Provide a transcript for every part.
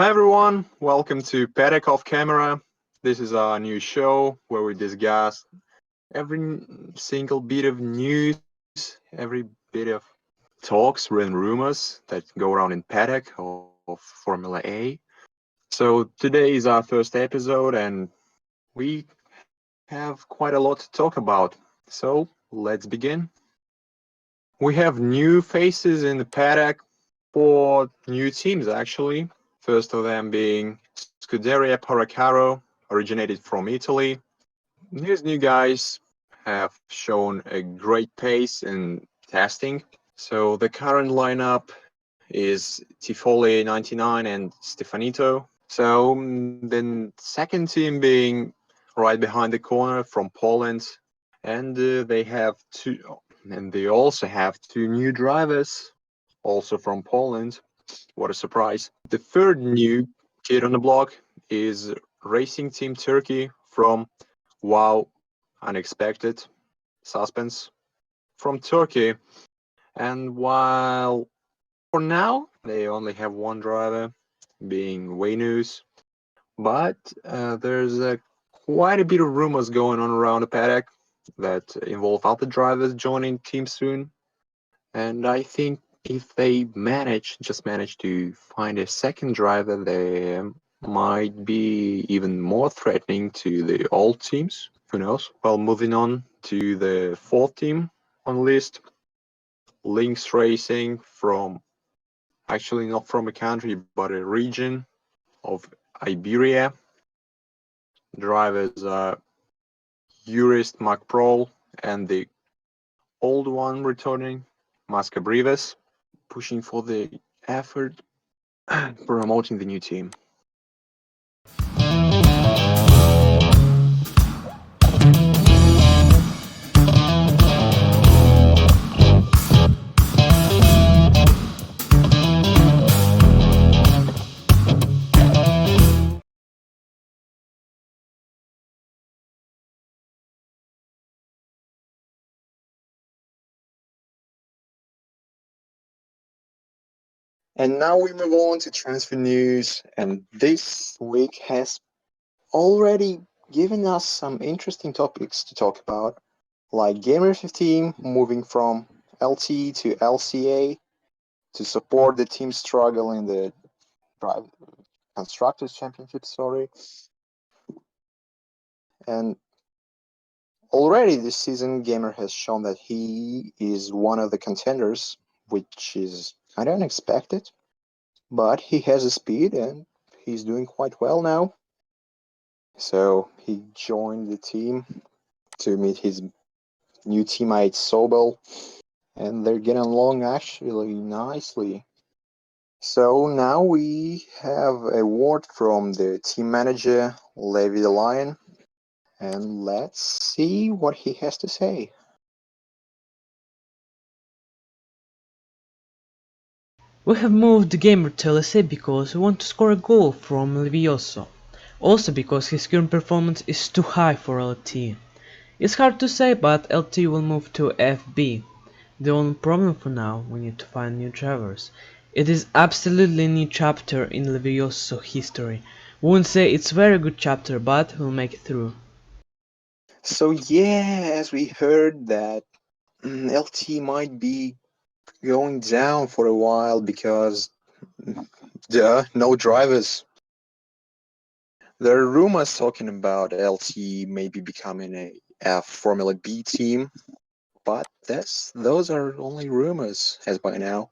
Hi everyone, welcome to Paddock Off Camera. This is our new show where we discuss every single bit of news, every bit of talks and rumors that go around in Paddock of Formula A. So today is our first episode and we have quite a lot to talk about. So let's begin. We have new faces in the paddock, four new teams actually. First of them being Scuderia Paracaro, originated from Italy. These new guys have shown a great pace in testing. So the current lineup is Tifoli 99 and Stefanito. So the second team being right behind the corner from Poland, and they also have two new drivers, also from Poland. What a surprise! The third new kid on the block is Racing Team Turkey from Wow, Unexpected Suspense from Turkey. And while for now they only have one driver, being Waynus, but there's quite a bit of rumors going on around the paddock that involve other drivers joining team soon. And I think if they just manage to find a second driver, they might be even more threatening to the old teams. Who knows? Well, moving on to the fourth team on the list, Lynx Racing from actually not from a country but a region of Iberia. Drivers are Jurist Macprol and the old one returning, Mascabrives, pushing for the effort promoting the new team. And now we move on to transfer news, and this week has already given us some interesting topics to talk about, like Gamer 15 moving from LT to LCA to support the team struggle in the Constructors Championship, And already this season, Gamer has shown that he is one of the contenders, which is kind of unexpected, but he has a speed and he's doing quite well now. So he joined the team to meet his new teammate Sobel, and they're getting along actually nicely. So now we have a word from the team manager, Levi the Lion, and let's see what he has to say. We have moved the gamer to LSA because we want to score a goal from Levioso, also because his current performance is too high for LT. It's hard to say, but LT will move to FB. The only problem for now, we need to find new drivers. It is absolutely a new chapter in Levioso history. Wouldn't say it's a very good chapter, but we'll make it through. So yeah, as we heard that LT might be going down for a while because no drivers. There are rumors talking about LT maybe becoming a Formula B team, but those are only rumors as by now.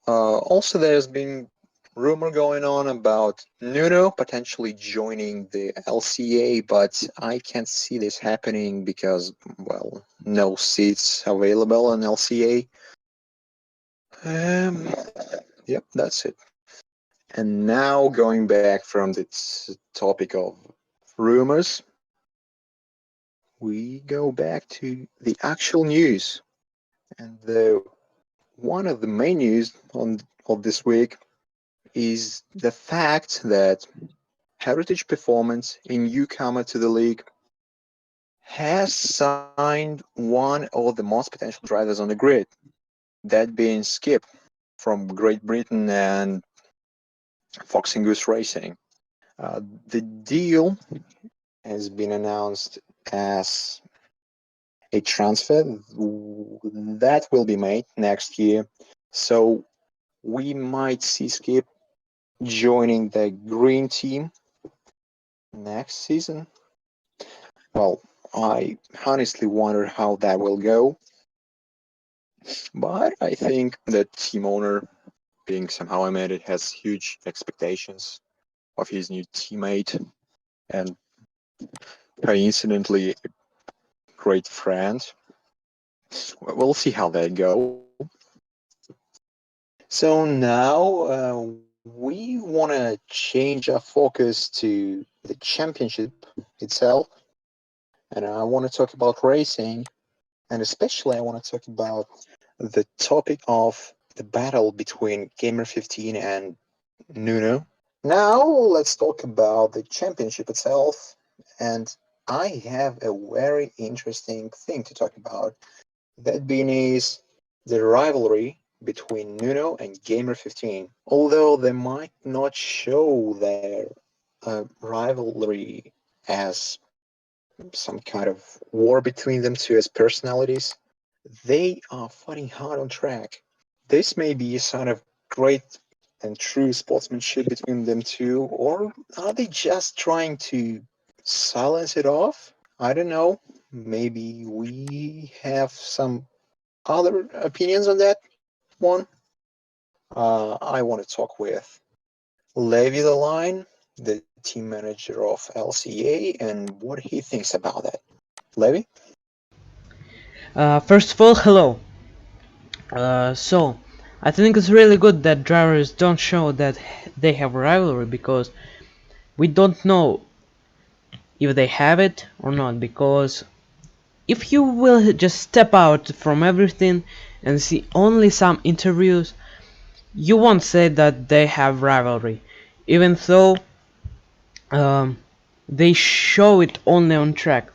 Also, there's been rumor going on about Nuno potentially joining the LCA, but I can't see this happening because, well, no seats available in LCA. Yep, that's it. And now going back from the topic of rumors, we go back to the actual news. And one of the main news of this week is the fact that Heritage Performance, a newcomer to the league, has signed one of the most potential drivers on the grid, that being Skip from Great Britain and Fox and Goose Racing. The deal has been announced as a transfer that will be made next year. So we might see Skip joining the green team next season. Well, I honestly wonder how that will go. But I think the team owner, being somehow Ahmed, has huge expectations of his new teammate and coincidentally a great friend. We'll see how that go. So now we want to change our focus to the championship itself, and I want to talk about racing, and especially I want to talk about the topic of the battle between Gamer 15 and Nuno. Now let's talk about the championship itself, and I have a very interesting thing to talk about. That being is the rivalry between Nuno and Gamer 15. Although they might not show their rivalry as some kind of war between them two as personalities, they are fighting hard on track. This may be a sign of great and true sportsmanship between them two, or are they just trying to silence it off? I don't know. Maybe we have some other opinions on that one. I want to talk with Levi the Line, the team manager of LCA, and what he thinks about that. Levi? First of all, hello. So, I think it's really good that drivers don't show that they have a rivalry because we don't know if they have it or not. Because if you will just step out from everything and see only some interviews, you won't say that they have rivalry, even though they show it only on track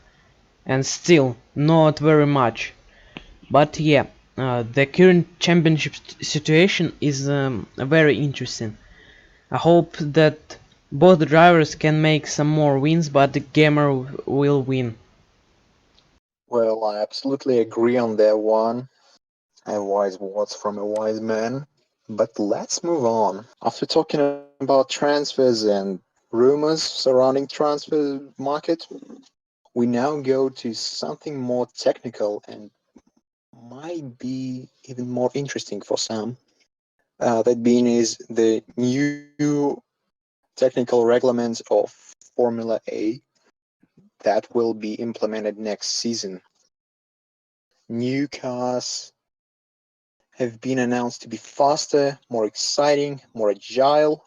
and still not very much. But yeah, the current championship situation is very interesting. I hope that both drivers can make some more wins, but the gamer will win. Well, I absolutely agree on that one. A wise words from a wise man. But let's move on. After talking about transfers and rumors surrounding transfer market, we now go to something more technical and might be even more interesting for some. That being is the new technical regulations of Formula A that will be implemented next season. New cars have been announced to be faster, more exciting, more agile,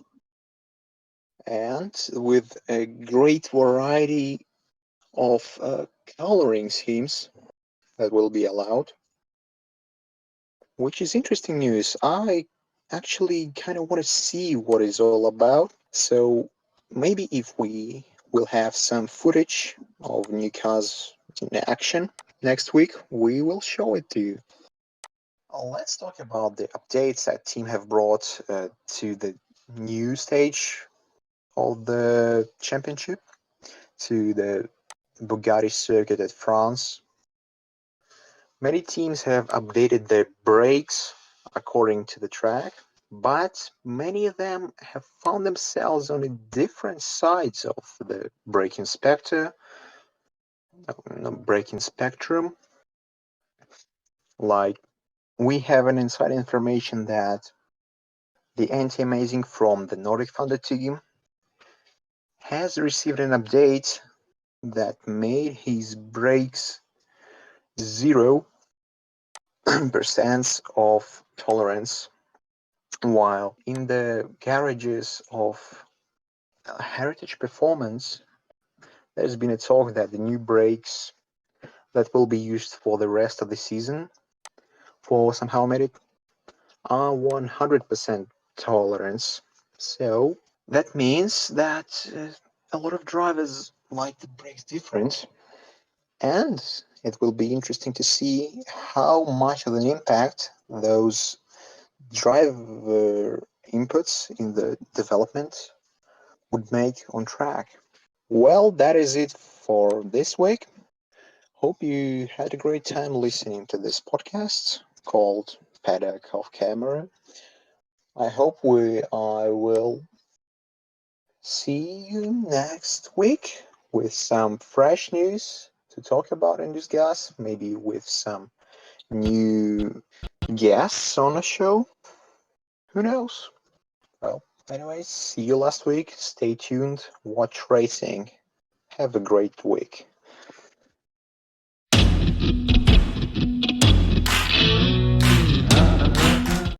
and with a great variety of coloring schemes that will be allowed, which is interesting news. I actually kind of want to see what it's all about. So maybe if we will have some footage of new cars in action next week, we will show it to you. Let's talk about the updates that team have brought to the new stage of the championship, to the Bugatti circuit at France. Many teams have updated their brakes according to the track, but many of them have found themselves on different sides of the braking braking spectrum. Like, we have an inside information that the anti-amazing from the Nordic Thunder team has received an update that made his brakes 0% of tolerance, while in the garages of Heritage Performance, there's been a talk that the new brakes that will be used for the rest of the season for somehow made it are 100% tolerance. So that means that a lot of drivers like the brakes different, and it will be interesting to see how much of an impact those driver inputs in the development would make on track. Well, that is it for this week. Hope you had a great time listening to this podcast called Paddock Off Camera. I will see you next week with some fresh news to talk about and discuss, maybe with some new guests on the show. Who knows? Well, anyways, see you last week. Stay tuned. Watch racing. Have a great week.